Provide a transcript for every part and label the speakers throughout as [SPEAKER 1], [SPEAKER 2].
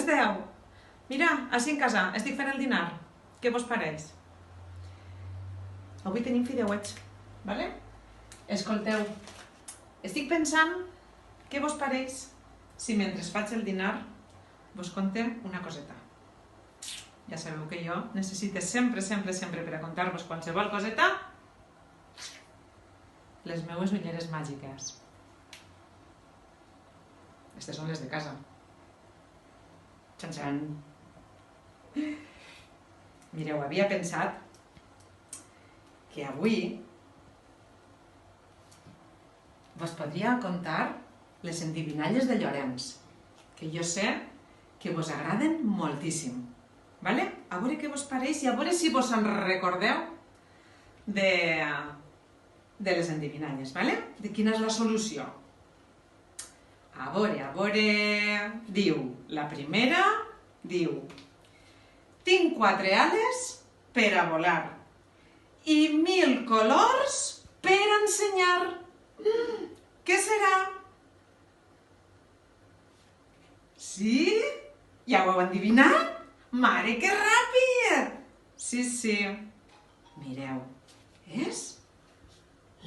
[SPEAKER 1] esteu? Mira, així en casa, estic fent el dinar. Què vos pareix? Avui tenim fideuets, vale? Escolteu, estic pensant què vos pareix si mentre faig el dinar vos conte una coseta. Ja sabeu que jo necessito sempre per a contar-vos qualsevol coseta les meues ulleres màgiques. Aquestes són les de casa. Xan-xan. Mireu, havia pensat que avui vos podria contar les endivinalles de Llorenç, que jo sé que vos agraden moltíssim. Vale? A veure què vos pareix i a veure si vos en recordeu de les endivinalles, vale? De quina és la solució. A veure... Diu, la primera, diu: tinc 4 ales per a volar i 1000 colors per a ensenyar. Què serà? Sí? Ja ho heu endivinat? Mare, que ràpid! Sí. Mireu, és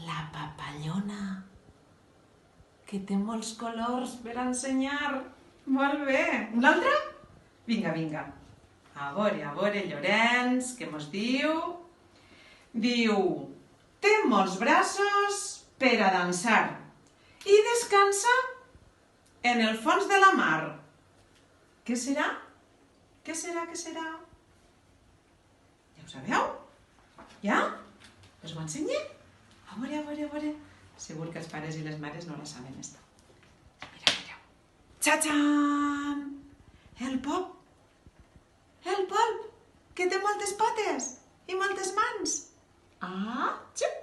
[SPEAKER 1] la papallona, que té molts colors per ensenyar. Molt bé. Una altra? Vinga. A veure, Llorenç, què mos diu? Diu: té molts braços per a dansar i descansa en el fons de la mar. Què serà? Què serà? Ja ho sabeu? Ja? Us ho ensenye? A veure. Segur que els pares i les mares no la saben, esta. Mireu. Txa-txan! El pop, que té moltes potes i moltes mans. Ah, xup!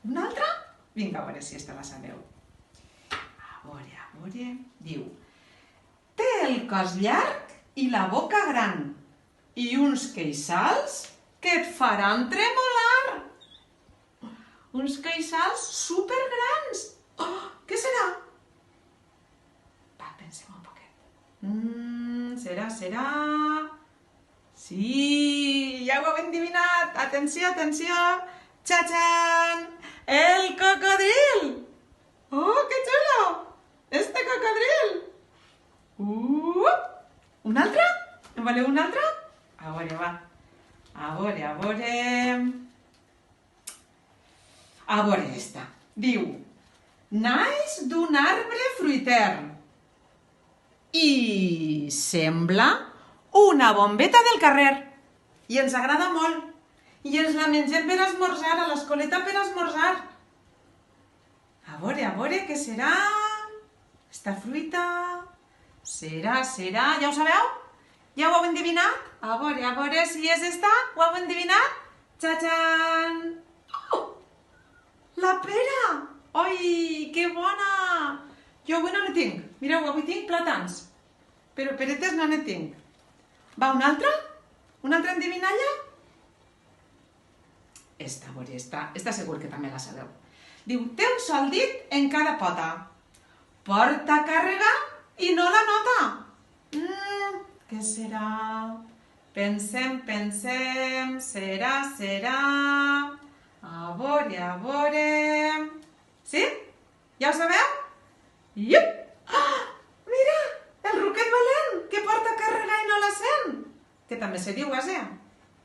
[SPEAKER 1] Una altra? Vinga, a veure si esta la sabeu. A veure, diu: té el cos llarg i la boca gran i uns queixals que et faran tremolar. Uns queixals supergrans. Oh, què serà? Va, pensem un poquet. Serà... Sí, ja ho heu endivinat. Atenció. Txa-txan! El cocodril! Oh, que xulo! Este cocodril! Una altra? En voleu una altra? A veure, va. A veure esta. Diu: naix d'un arbre fruiter i sembla una bombeta del carrer. I ens agrada molt. I ens la mengem per esmorzar, a l'escoleta per esmorzar. A veure, què serà? Esta fruita... Serà... Ja ho sabeu? Ja ho heu endivinat? A veure si és esta. Ho heu endivinat? Txa-txan! Oh! La pera! Oi, que bona! Jo avui no n'hi tinc. Mireu, avui tinc plàtans. Però peretes no n'hi tinc. Va, una altra? Una altra endivinalla? Esta, a veure, esta segur que també la sabeu. Diu: té un sol dit en cada pota. Porta càrrega i no la nota. Què serà? Pensem. Serà... A veure... Sí? Ja ho sabeu? Iup! Mira! El ruquet valent, que porta càrrega i no la sent. Que també se diu ase.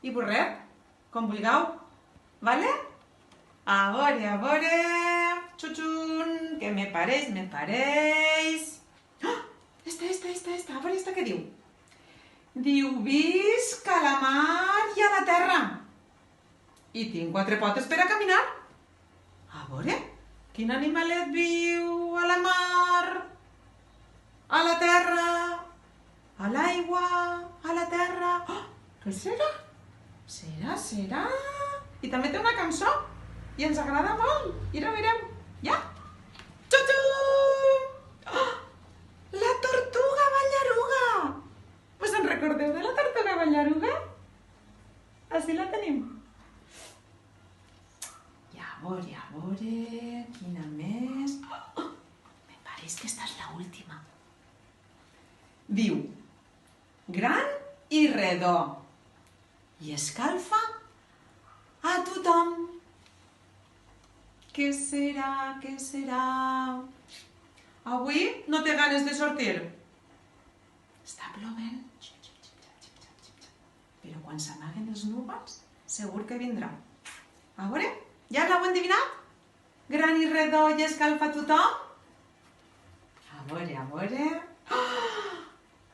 [SPEAKER 1] I burret, com vulgueu. Vale? A veure... Xuxun, que me pareix... Esta. A veure, esta què diu? Diu: visc a la mar i a la terra. I tinc 4 potes per a caminar. A veure, quin animalet viu a la mar, a la terra, a l'aigua, a la terra... Oh, què serà? Serà... I també té una cançó. I ens agrada molt. Mireu. Ja? Xuxum! Oh, la tortuga ballaruga. Us en recordeu de la tortuga ballaruga? Així la tenim. I a veure... Quina més... Oh, me pareix que esta és l'última. Diu, gran i redó, i escalfa a tothom. Què serà, què serà? Avui no té ganes de sortir? Està plovent. Però quan s'amaguen els núvols, segur que vindrà. A veure, ja l'heu endevinat? Gran i redó i escalfa a tothom? A veure... Oh!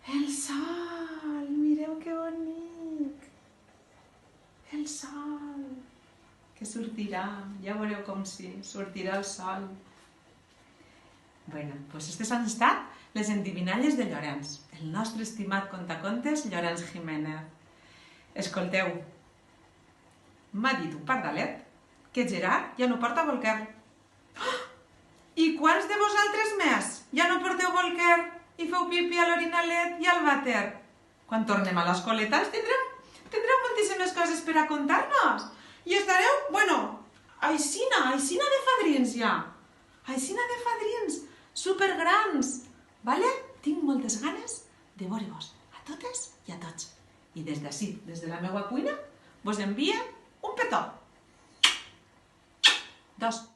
[SPEAKER 1] El sol! Mireu que bonic! El sol! Que sortirà, ja veureu com sí, sortirà el sol. Bueno, doncs aquestes han estat les endivinalles de Llorenç, el nostre estimat contacontes Llorenç Jiménez. Escolteu, m'ha dit un pardalet que Gerard ja no porta bolquer. Oh! I quants de vosaltres més ja no porteu bolquer i feu pipi a l'orinalet i al vàter? Quan tornem a l'escoleta tindreu moltíssimes coses per a contar-nos. I estareu, bueno, aixina de fadrins ja. Aixina de fadrins, supergrans. Vale? Tinc moltes ganes de veure-vos a totes i a tots. I des d'ací, des de la meva cuina, vos envia un petó. 2.